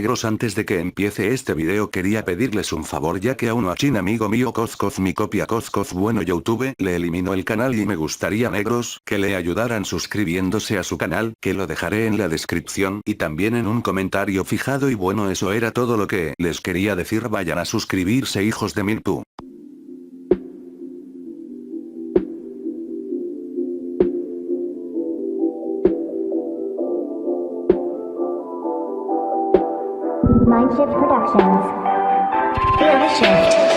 negros, antes de que empiece este video quería pedirles un favor, ya que a uno achin amigo mío Cozcoz mi copia Cozcoz bueno YouTube le eliminó el canal y me gustaría negros que le ayudaran suscribiéndose a su canal, que lo dejaré en la descripción y también en un comentario fijado. Y bueno, eso era todo lo que les quería decir. Vayan a suscribirse, hijos de mil pu. Mindshift Productions. Feel the shift.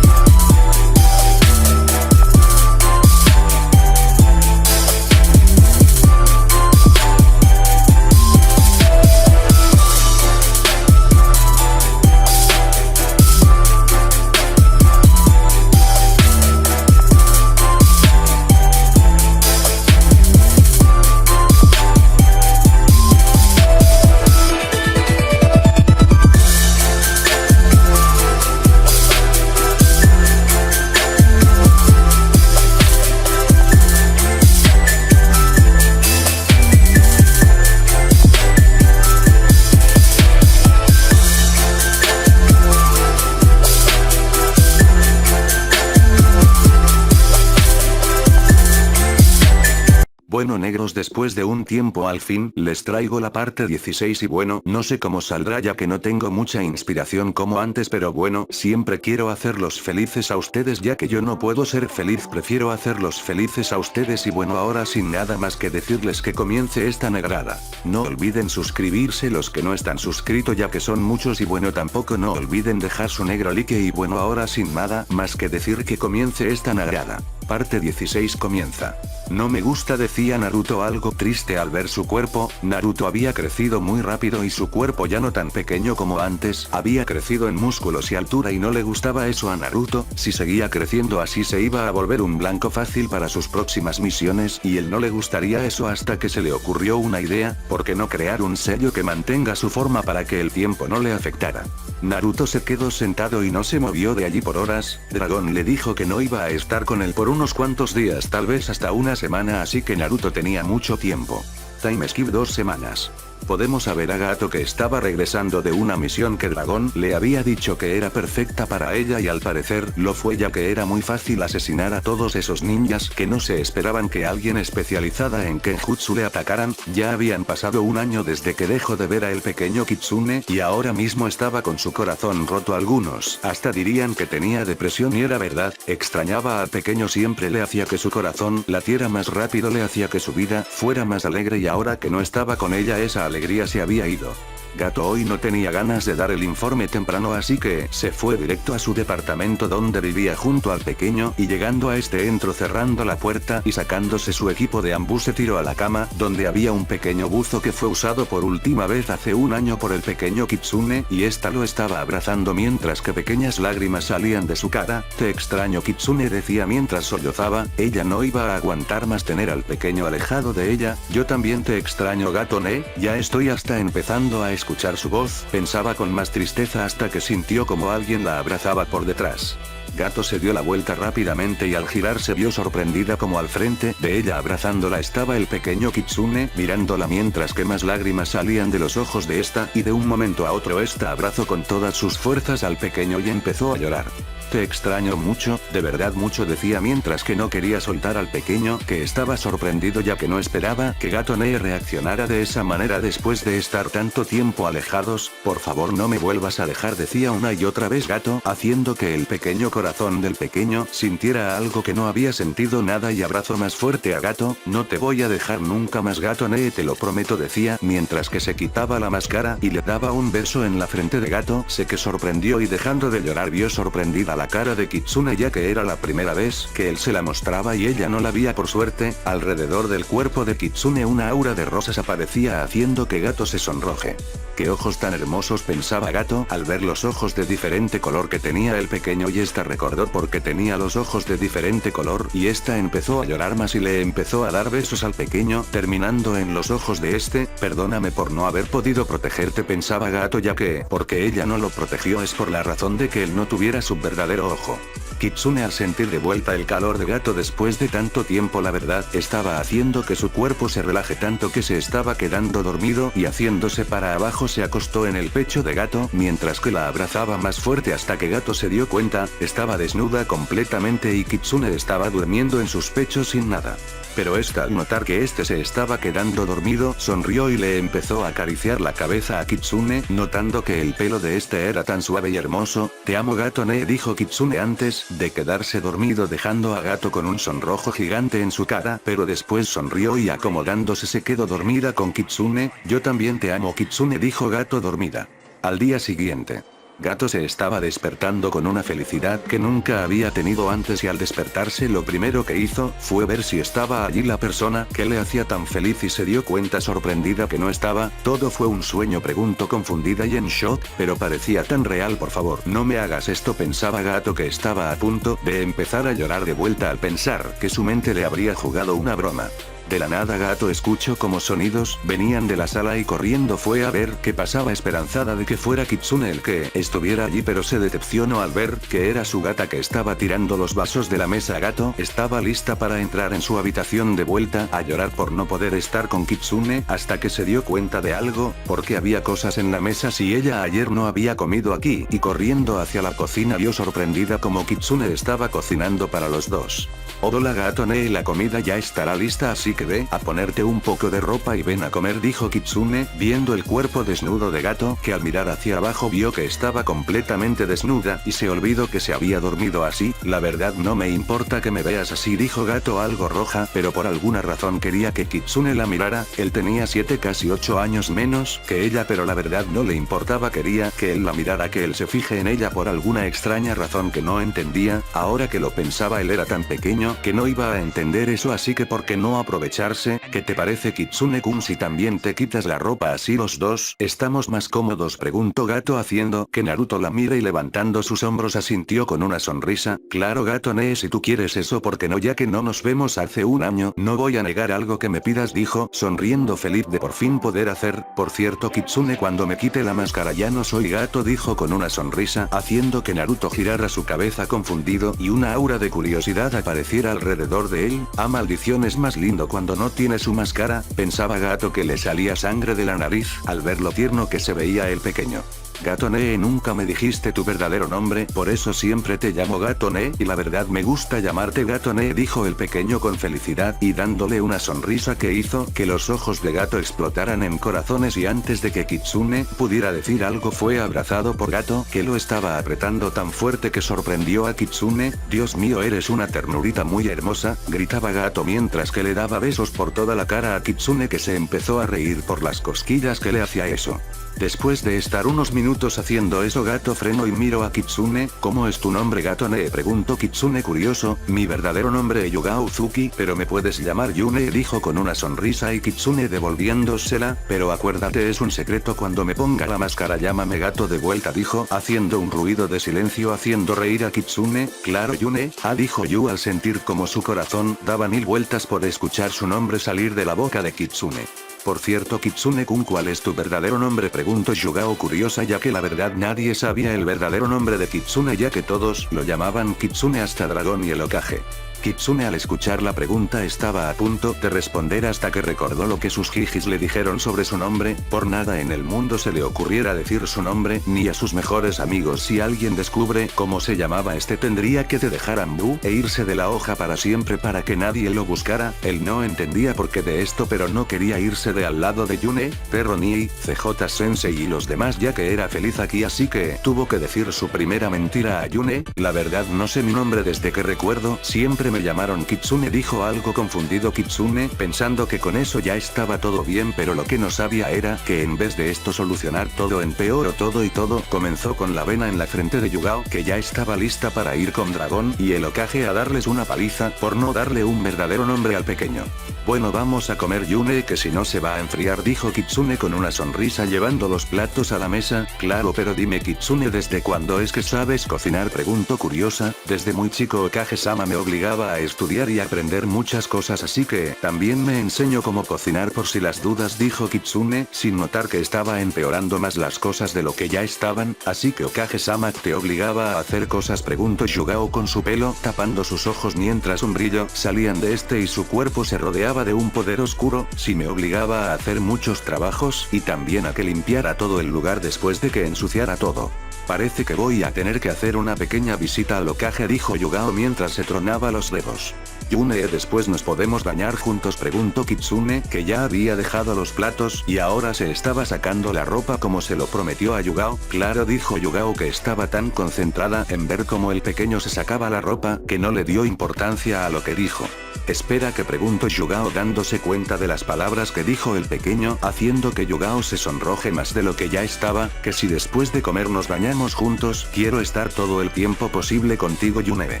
Bueno negros, después de un tiempo al fin les traigo la parte 16 y bueno, no sé cómo saldrá ya que no tengo mucha inspiración como antes, pero bueno, siempre quiero hacerlos felices a ustedes, ya que yo no puedo ser feliz, prefiero hacerlos felices a ustedes. Y bueno, ahora sin nada más que decirles que comience esta negrada. No olviden suscribirse los que no están suscritos, ya que son muchos, y bueno, tampoco no olviden dejar su negro like. Y bueno, ahora sin nada más que decir que comience esta negrada. Parte 16 comienza. No me gusta, decía Naruto algo triste al ver su cuerpo. Naruto había crecido muy rápido y su cuerpo ya no tan pequeño como antes, había crecido en músculos y altura, y no le gustaba eso a Naruto. Si seguía creciendo así se iba a volver un blanco fácil para sus próximas misiones, y él no le gustaría eso, hasta que se le ocurrió una idea: ¿por qué no crear un sello que mantenga su forma para que el tiempo no le afectara? Naruto se quedó sentado y no se movió de allí por horas. Dragón le dijo que no iba a estar con él por unos cuantos días, tal vez hasta una semana, así que Naruto tenía mucho tiempo. Time skip 2 semanas. Podemos ver a Gato que estaba regresando de una misión que Dragón le había dicho que era perfecta para ella, y al parecer lo fue, ya que era muy fácil asesinar a todos esos ninjas que no se esperaban que alguien especializada en Kenjutsu le atacaran. Ya habían pasado un año desde que dejó de ver a el pequeño Kitsune, y ahora mismo estaba con su corazón roto. Algunos hasta dirían que tenía depresión, y era verdad. Extrañaba al pequeño, siempre le hacía que su corazón latiera más rápido, le hacía que su vida fuera más alegre, y ahora que no estaba con ella esa alegría se había ido. Gato hoy no tenía ganas de dar el informe temprano, así que se fue directo a su departamento donde vivía junto al pequeño, y llegando a este entró cerrando la puerta y sacándose su equipo de ambú se tiró a la cama, donde había un pequeño buzo que fue usado por última vez hace un año por el pequeño Kitsune, y esta lo estaba abrazando mientras que pequeñas lágrimas salían de su cara. Te extraño, Kitsune, decía mientras sollozaba. Ella no iba a aguantar más tener al pequeño alejado de ella. Yo también te extraño, gato, ¿ne? Ya estoy hasta empezando a escuchar su voz, pensaba con más tristeza, hasta que sintió como alguien la abrazaba por detrás. Gato se dio la vuelta rápidamente y al girar se vio sorprendida como al frente de ella abrazándola estaba el pequeño Kitsune, mirándola mientras que más lágrimas salían de los ojos de esta, y de un momento a otro esta abrazó con todas sus fuerzas al pequeño y empezó a llorar. Te extraño mucho, de verdad mucho, decía mientras que no quería soltar al pequeño, que estaba sorprendido ya que no esperaba que Gato Ne reaccionara de esa manera después de estar tanto tiempo alejados. Por favor no me vuelvas a dejar, decía una y otra vez Gato, haciendo que el pequeño corazón del pequeño sintiera algo que no había sentido nada, y abrazó más fuerte a Gato. No te voy a dejar nunca más, Gato Ne, te lo prometo, decía mientras que se quitaba la máscara y le daba un beso en la frente de Gato. Se que sorprendió y dejando de llorar vio sorprendida la cara de Kitsune, ya que era la primera vez que él se la mostraba y ella no la veía. Por suerte, alrededor del cuerpo de Kitsune una aura de rosas aparecía haciendo que Gato se sonroje. ¡Qué ojos tan hermosos!, pensaba Gato al ver los ojos de diferente color que tenía el pequeño, y esta recordó por qué tenía los ojos de diferente color y esta empezó a llorar más y le empezó a dar besos al pequeño, terminando en los ojos de este. Perdóname por no haber podido protegerte, pensaba Gato, ya que, porque ella no lo protegió es por la razón de que él no tuviera su verdadero ojo. Kitsune, al sentir de vuelta el calor de Gato después de tanto tiempo, la verdad, estaba haciendo que su cuerpo se relaje tanto que se estaba quedando dormido y haciéndose para abajo se acostó en el pecho de Gato mientras que la abrazaba más fuerte hasta que Gato se dio cuenta, estaba desnuda completamente y Kitsune estaba durmiendo en sus pechos sin nada. Pero esta, al notar que este se estaba quedando dormido, sonrió y le empezó a acariciar la cabeza a Kitsune, notando que el pelo de este era tan suave y hermoso. Te amo, Gato ne, dijo Kitsune antes de quedarse dormido, dejando a Gato con un sonrojo gigante en su cara, pero después sonrió y acomodándose se quedó dormida con Kitsune. Yo también te amo, Kitsune, dijo Gato dormida. Al día siguiente, Gato se estaba despertando con una felicidad que nunca había tenido antes y al despertarse lo primero que hizo fue ver si estaba allí la persona que le hacía tan feliz y se dio cuenta sorprendida que no estaba. ¿Todo fue un sueño?, preguntó confundida y en shock, pero parecía tan real. Por favor, no me hagas esto, pensaba Gato, que estaba a punto de empezar a llorar de vuelta al pensar que su mente le habría jugado una broma. De la nada Gato escuchó como sonidos venían de la sala y corriendo fue a ver qué pasaba, esperanzada de que fuera Kitsune el que estuviera allí, pero se decepcionó al ver que era su gata que estaba tirando los vasos de la mesa. Gato estaba lista para entrar en su habitación de vuelta a llorar por no poder estar con Kitsune hasta que se dio cuenta de algo, porque había cosas en la mesa si ella ayer no había comido aquí, y corriendo hacia la cocina vio sorprendida como Kitsune estaba cocinando para los dos. Hola Gato ne, la comida ya estará lista, así que ve a ponerte un poco de ropa y ven a comer, dijo Kitsune, viendo el cuerpo desnudo de Gato, que al mirar hacia abajo vio que estaba completamente desnuda y se olvidó que se había dormido así. La verdad no me importa que me veas así, dijo Gato algo roja, pero por alguna razón quería que Kitsune la mirara. Él tenía 7, casi 8 años menos que ella, pero la verdad no le importaba, quería que él la mirara, que él se fije en ella por alguna extraña razón que no entendía. Ahora que lo pensaba, él era tan pequeño que no iba a entender eso, así que ¿por qué no aprovecharse? ¿Qué te parece, Kitsune-kun, si también te quitas la ropa, así los dos estamos más cómodos?, preguntó Gato haciendo que Naruto la mire y levantando sus hombros asintió con una sonrisa. Claro Gato ne, si tú quieres eso, ¿por qué no? Ya que no nos vemos hace un año, no voy a negar algo que me pidas, dijo, sonriendo feliz de por fin poder hacer. Por cierto Kitsune, cuando me quite la máscara ya no soy Gato, dijo con una sonrisa, haciendo que Naruto girara su cabeza confundido y una aura de curiosidad apareciera alrededor de él. Ah, maldición, es más lindo cuando no tiene su máscara, pensaba Gato, que le salía sangre de la nariz al ver lo tierno que se veía el pequeño. Gato ne, nunca me dijiste tu verdadero nombre, por eso siempre te llamo Gato ne, y la verdad me gusta llamarte Gato ne, dijo el pequeño con felicidad y dándole una sonrisa que hizo que los ojos de Gato explotaran en corazones, y antes de que Kitsune pudiera decir algo fue abrazado por Gato, que lo estaba apretando tan fuerte que sorprendió a Kitsune. Dios mío, eres una ternurita muy hermosa, gritaba Gato mientras que le daba besos por toda la cara a Kitsune, que se empezó a reír por las cosquillas que le hacía eso. Después de estar unos minutos haciendo eso, Gato frenó y miró a Kitsune. ¿Cómo es tu nombre, Gato ne?, preguntó Kitsune curioso. Mi verdadero nombre es Yuga Uzuki, pero me puedes llamar Yune, dijo con una sonrisa, y Kitsune devolviéndosela, pero acuérdate, es un secreto, cuando me ponga la máscara llámame Gato de vuelta, dijo, haciendo un ruido de silencio haciendo reír a Kitsune. Claro Yune, dijo Yu al sentir como su corazón daba 1000 vueltas por escuchar su nombre salir de la boca de Kitsune. Por cierto Kitsune-kun, ¿cuál es tu verdadero nombre?, preguntó Yugao curiosa, ya que la verdad nadie sabía el verdadero nombre de Kitsune, ya que todos lo llamaban Kitsune hasta Dragón y el Hokage. Kitsune al escuchar la pregunta estaba a punto de responder hasta que recordó lo que sus jijis le dijeron sobre su nombre. Por nada en el mundo se le ocurriera decir su nombre, ni a sus mejores amigos. Si alguien descubre cómo se llamaba este, tendría que dejar a Ambu e irse de la hoja para siempre para que nadie lo buscara. Él no entendía por qué de esto, pero no quería irse de al lado de Yune, Perro Nii, CJ Sensei y los demás, ya que era feliz aquí, así que tuvo que decir su primera mentira a Yune. La verdad no sé mi nombre desde que recuerdo, siempre me llamaron Kitsune, dijo algo confundido Kitsune, pensando que con eso ya estaba todo bien, pero lo que no sabía era que en vez de esto solucionar todo empeoró todo y todo comenzó con la vena en la frente de Yugao, que ya estaba lista para ir con Dragón y el Hokage a darles una paliza por no darle un verdadero nombre al pequeño. Bueno, vamos a comer Yune, que si no se va a enfriar, dijo Kitsune con una sonrisa llevando los platos a la mesa. Claro, pero dime Kitsune, ¿desde cuándo es que sabes cocinar?, preguntó curiosa. Desde muy chico Hokage-sama me obligaba a estudiar y aprender muchas cosas, así que también me enseño cómo cocinar por si las dudas, dijo Kitsune, sin notar que estaba empeorando más las cosas de lo que ya estaban. Así que Hokage-sama te obligaba a hacer cosas, preguntó Yugao con su pelo tapando sus ojos mientras un brillo salían de este y su cuerpo se rodeaba de un poder oscuro. Sí, me obligaba a hacer muchos trabajos y también a que limpiara todo el lugar después de que ensuciara todo. Parece que voy a tener que hacer una pequeña visita al Hokage, dijo Yugao mientras se tronaba los dedos. Yune, ¿después nos podemos bañar juntos?, preguntó Kitsune, que ya había dejado los platos y ahora se estaba sacando la ropa como se lo prometió a Yugao. Claro, dijo Yugao, que estaba tan concentrada en ver cómo el pequeño se sacaba la ropa que no le dio importancia a lo que dijo. Espera, que preguntó Yugao dándose cuenta de las palabras que dijo el pequeño, haciendo que Yugao se sonroje más de lo que ya estaba. Que si después de comer nos bañamos juntos, quiero estar todo el tiempo posible contigo, Yune.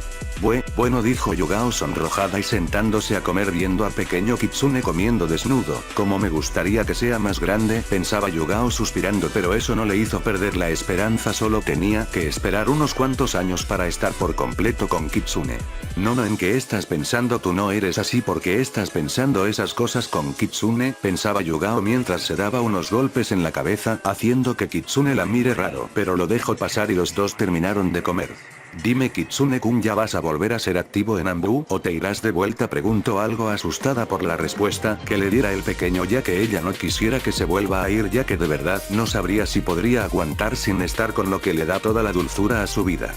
Bueno, dijo Yugao sonrojada y sentándose a comer viendo al pequeño Kitsune comiendo desnudo. Como me gustaría que sea más grande, pensaba Yugao suspirando, pero eso no le hizo perder la esperanza, solo tenía que esperar unos cuantos años para estar por completo con Kitsune. No, ¿en qué estás pensando? Tú no eres así, porque estás pensando esas cosas con Kitsune, pensaba Yugao mientras se daba unos golpes en la cabeza, haciendo que Kitsune la mire raro, pero lo dejó pasar y los dos terminaron de comer. Dime Kitsune-kun, ¿ya vas a volver a ser activo en Anbu o te irás de vuelta?, preguntó algo asustada por la respuesta que le diera el pequeño, ya que ella no quisiera que se vuelva a ir, ya que de verdad no sabría si podría aguantar sin estar con lo que le da toda la dulzura a su vida.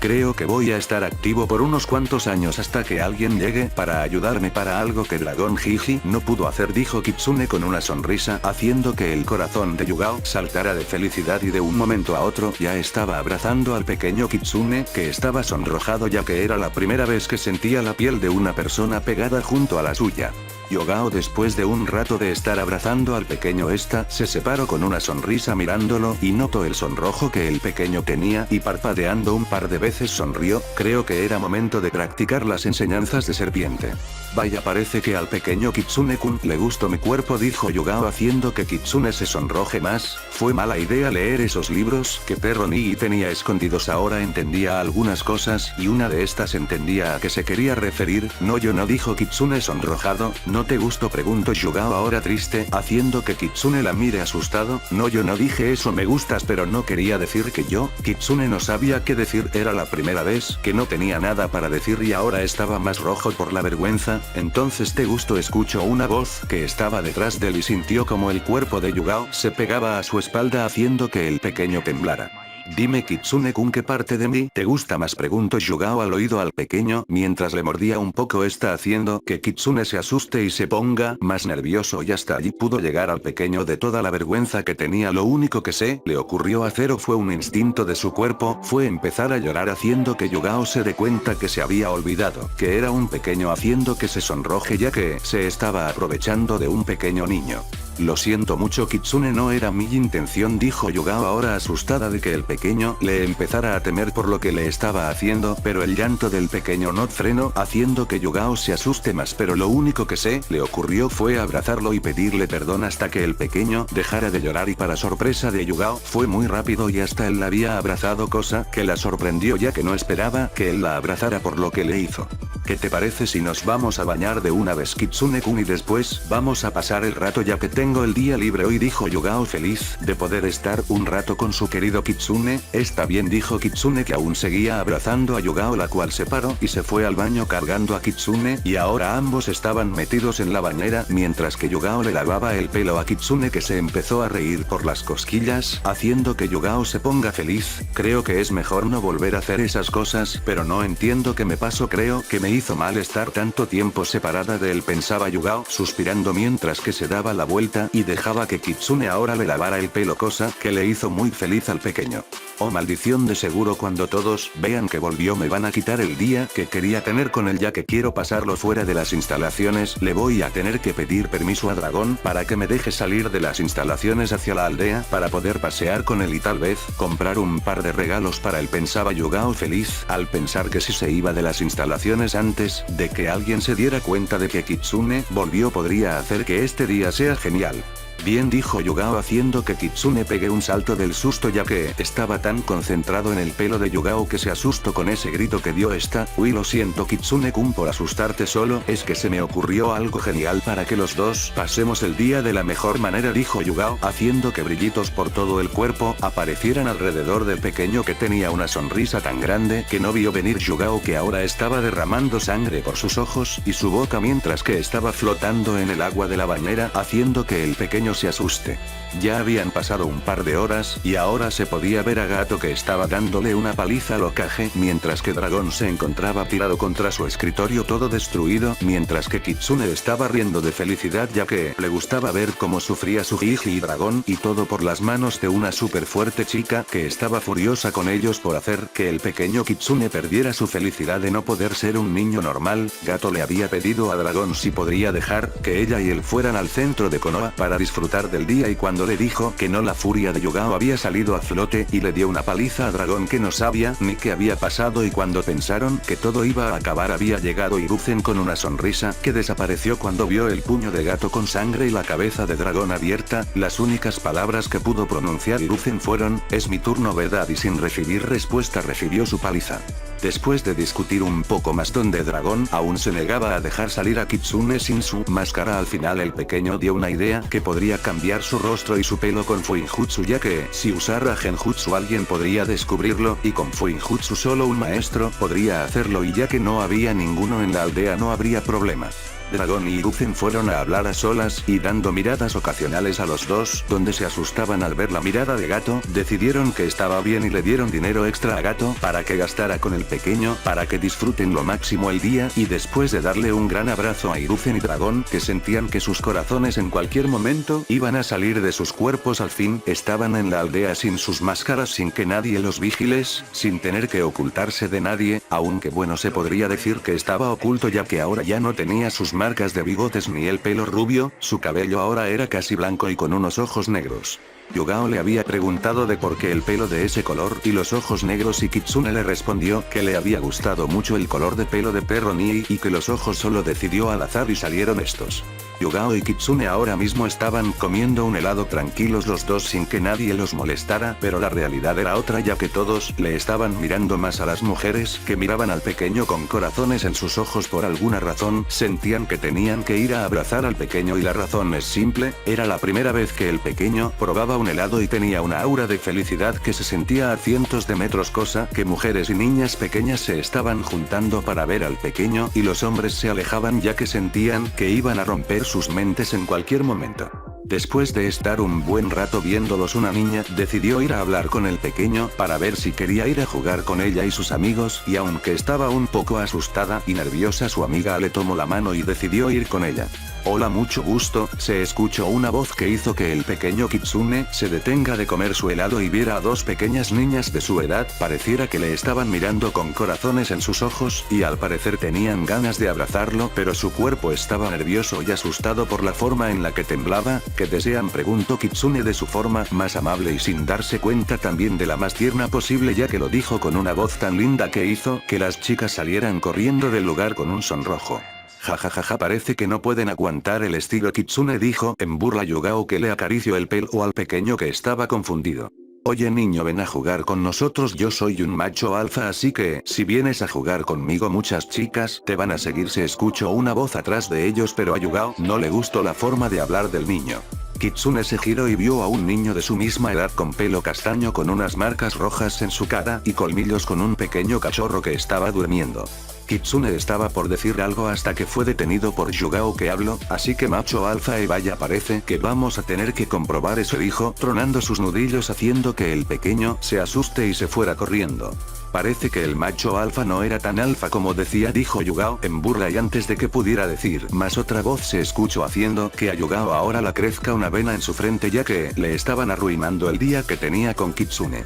Creo que voy a estar activo por unos cuantos años hasta que alguien llegue para ayudarme para algo que Dragón Jiji no pudo hacer, dijo Kitsune con una sonrisa, haciendo que el corazón de Yugao saltara de felicidad y de un momento a otro ya estaba abrazando al pequeño Kitsune, que estaba sonrojado ya que era la primera vez que sentía la piel de una persona pegada junto a la suya. Yugao, después de un rato de estar abrazando al pequeño, se separó con una sonrisa mirándolo y notó el sonrojo que el pequeño tenía y parpadeando un par de veces sonrió. Creo que era momento de practicar las enseñanzas de serpiente. Vaya, parece que al pequeño Kitsune-kun le gustó mi cuerpo, dijo Yugao haciendo que Kitsune se sonroje más. Fue mala idea leer esos libros que perro Nii tenía escondidos. Ahora entendía algunas cosas y una de estas entendía a qué se quería referir. No, yo no, dijo Kitsune sonrojado. ¿No te gustó?, preguntó Yugao ahora triste, haciendo que Kitsune la mire asustado. No, yo no dije eso, me gustas, pero no quería decir que yo. Kitsune no sabía qué decir, era la primera vez que no tenía nada para decir y ahora estaba más rojo por la vergüenza. Entonces te gustó, escuchó una voz que estaba detrás de él y sintió como el cuerpo de Yugao se pegaba a su espalda haciendo que el pequeño temblara. Dime Kitsune-kun, ¿qué parte de mí te gusta más?, preguntó Yugao al oído al pequeño mientras le mordía un poco, haciendo que Kitsune se asuste y se ponga más nervioso, y hasta allí pudo llegar al pequeño de toda la vergüenza que tenía. Lo único que se le ocurrió hacer fue un instinto de su cuerpo, fue empezar a llorar, haciendo que Yugao se dé cuenta que se había olvidado que era un pequeño, haciendo que se sonroje ya que se estaba aprovechando de un pequeño niño. Lo siento mucho Kitsune, no era mi intención, dijo Yugao ahora asustada de que el pequeño le empezara a temer por lo que le estaba haciendo, pero el llanto del pequeño no frenó, haciendo que Yugao se asuste más, pero lo único que se le ocurrió fue abrazarlo y pedirle perdón hasta que el pequeño dejara de llorar, y para sorpresa de Yugao fue muy rápido y hasta él la había abrazado, cosa que la sorprendió ya que no esperaba que él la abrazara por lo que le hizo. ¿Qué te parece si nos vamos a bañar de una vez Kitsune-kun y después vamos a pasar el rato ya que tengo el día libre hoy?, dijo Yugao feliz de poder estar un rato con su querido Kitsune. Está bien, dijo Kitsune, que aún seguía abrazando a Yugao, la cual se paró y se fue al baño cargando a Kitsune, y ahora ambos estaban metidos en la bañera mientras que Yugao le lavaba el pelo a Kitsune, que se empezó a reír por las cosquillas, haciendo que Yugao se ponga feliz. Creo que es mejor no volver a hacer esas cosas, pero no entiendo qué me pasó, creo que me hizo mal estar tanto tiempo separada de él, pensaba Yugao, suspirando mientras que se daba la vuelta y dejaba que Kitsune ahora le lavara el pelo, cosa que le hizo muy feliz al pequeño. Oh maldición, de seguro cuando todos vean que volvió me van a quitar el día que quería tener con él, ya que quiero pasarlo fuera de las instalaciones. Le voy a tener que pedir permiso a Dragón para que me deje salir de las instalaciones hacia la aldea para poder pasear con él y tal vez comprar un par de regalos para él, pensaba Yugao feliz al pensar que si se iba de las instalaciones antes de que alguien se diera cuenta de que Kitsune volvió podría hacer que este día sea genial. Bien, dijo Yugao haciendo que Kitsune pegue un salto del susto, ya que estaba tan concentrado en el pelo de Yugao que se asustó con ese grito que dio esta. Uy, lo siento Kitsune-kun por asustarte, solo es que se me ocurrió algo genial para que los dos pasemos el día de la mejor manera, dijo Yugao haciendo que brillitos por todo el cuerpo aparecieran alrededor del pequeño, que tenía una sonrisa tan grande que no vio venir Yugao, que ahora estaba derramando sangre por sus ojos y su boca mientras que estaba flotando en el agua de la bañera, haciendo que el pequeño se asuste. Ya habían pasado un par de horas y ahora se podía ver a Gato que estaba dándole una paliza al Hokage, mientras que Dragón se encontraba tirado contra su escritorio todo destruido, mientras que Kitsune estaba riendo de felicidad ya que le gustaba ver cómo sufría su Hiji y Dragón, y todo por las manos de una súper fuerte chica que estaba furiosa con ellos por hacer que el pequeño Kitsune perdiera su felicidad de no poder ser un niño normal. Gato le había pedido a Dragón si podría dejar que ella y él fueran al centro de Konoha para disfrutar del día, y cuando le dijo que no, la furia de Yugao había salido a flote y le dio una paliza a Dragón que no sabía ni qué había pasado, y cuando pensaron que todo iba a acabar había llegado Hiruzen con una sonrisa que desapareció cuando vio el puño de Gato con sangre y la cabeza de Dragón abierta. Las únicas palabras que pudo pronunciar Hiruzen fueron: es mi turno, ¿verdad? Y sin recibir respuesta recibió su paliza. Después de discutir un poco más donde Dragón aún se negaba a dejar salir a Kitsune sin su máscara, al final el pequeño dio una idea que podría cambiar su rostro y su pelo con Fuinjutsu, ya que si usara Genjutsu alguien podría descubrirlo, y con Fuinjutsu solo un maestro podría hacerlo, y ya que no había ninguno en la aldea no habría problema. Dragón y Hiruzen fueron a hablar a solas y dando miradas ocasionales a los dos, donde se asustaban al ver la mirada de Gato, decidieron que estaba bien y le dieron dinero extra a Gato para que gastara con el pequeño para que disfruten lo máximo el día, y después de darle un gran abrazo a Hiruzen y Dragón, que sentían que sus corazones en cualquier momento iban a salir de sus cuerpos, al fin estaban en la aldea sin sus máscaras, sin que nadie los vigiles, sin tener que ocultarse de nadie, aunque bueno, se podría decir que estaba oculto ya que ahora ya no tenía sus marcas de bigotes ni el pelo rubio, su cabello ahora era casi blanco y con unos ojos negros. Yugao le había preguntado de por qué el pelo de ese color y los ojos negros, y Kitsune le respondió que le había gustado mucho el color de pelo de perro Nii y que los ojos solo decidió al azar y salieron estos. Yugao y Kitsune ahora mismo estaban comiendo un helado tranquilos los dos sin que nadie los molestara, pero la realidad era otra, ya que todos le estaban mirando más a las mujeres que miraban al pequeño con corazones en sus ojos. Por alguna razón sentían que tenían que ir a abrazar al pequeño, y la razón es simple: era la primera vez que el pequeño probaba un helado y tenía una aura de felicidad que se sentía a cientos de metros, cosa que mujeres y niñas pequeñas se estaban juntando para ver al pequeño, y los hombres se alejaban ya que sentían que iban a romper sus mentes en cualquier momento. Después de estar un buen rato viéndolos, una niña decidió ir a hablar con el pequeño para ver si quería ir a jugar con ella y sus amigos, y aunque estaba un poco asustada y nerviosa, su amiga le tomó la mano y decidió ir con ella. Hola, mucho gusto, se escuchó una voz que hizo que el pequeño Kitsune se detenga de comer su helado y viera a dos pequeñas niñas de su edad, pareciera que le estaban mirando con corazones en sus ojos, y al parecer tenían ganas de abrazarlo, pero su cuerpo estaba nervioso y asustado por la forma en la que temblaba. ¿Qué desean?, preguntó Kitsune de su forma más amable y sin darse cuenta también de la más tierna posible, ya que lo dijo con una voz tan linda que hizo que las chicas salieran corriendo del lugar con un sonrojo. Jajajaja, parece que no pueden aguantar el estilo Kitsune, dijo en burla Yugao, que le acarició el pelo al pequeño que estaba confundido. Oye niño, ven a jugar con nosotros, yo soy un macho alfa, así que si vienes a jugar conmigo muchas chicas te van a seguir, se escuchó una voz atrás de ellos, pero a Yugao no le gustó la forma de hablar del niño. Kitsune se giró y vio a un niño de su misma edad con pelo castaño con unas marcas rojas en su cara y colmillos, con un pequeño cachorro que estaba durmiendo. Kitsune estaba por decir algo hasta que fue detenido por Yugao que habló, así que macho alfa y vaya parece que vamos a tener que comprobar eso dijo tronando sus nudillos haciendo que el pequeño se asuste y se fuera corriendo. Parece que el macho alfa no era tan alfa como decía dijo Yugao en burla y antes de que pudiera decir más otra voz se escuchó haciendo que a Yugao ahora le crezca una vena en su frente ya que le estaban arruinando el día que tenía con Kitsune.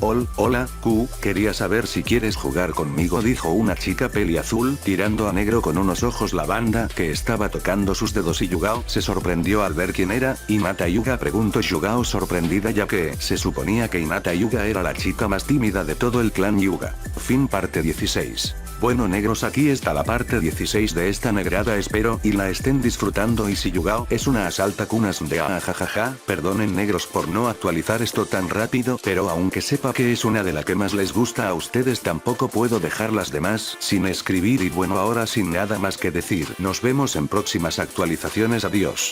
Hola, Q, quería saber si quieres jugar conmigo dijo una chica peli azul tirando a negro con unos ojos lavanda que estaba tocando sus dedos y Yugao se sorprendió al ver quién era, Hinata Yuga preguntó Yugao sorprendida ya que se suponía que Hinata Yuga era la chica más tímida de todo el clan Yuga. Fin parte 16. Bueno negros aquí está la parte 16 de esta negrada espero y la estén disfrutando y si Yugao es una asalta kunas de jajaja, perdonen negros por no actualizar esto tan rápido pero aunque sepa que es una de las que más les gusta a ustedes tampoco puedo dejar las demás sin escribir y bueno ahora sin nada más que decir nos vemos en próximas actualizaciones adiós.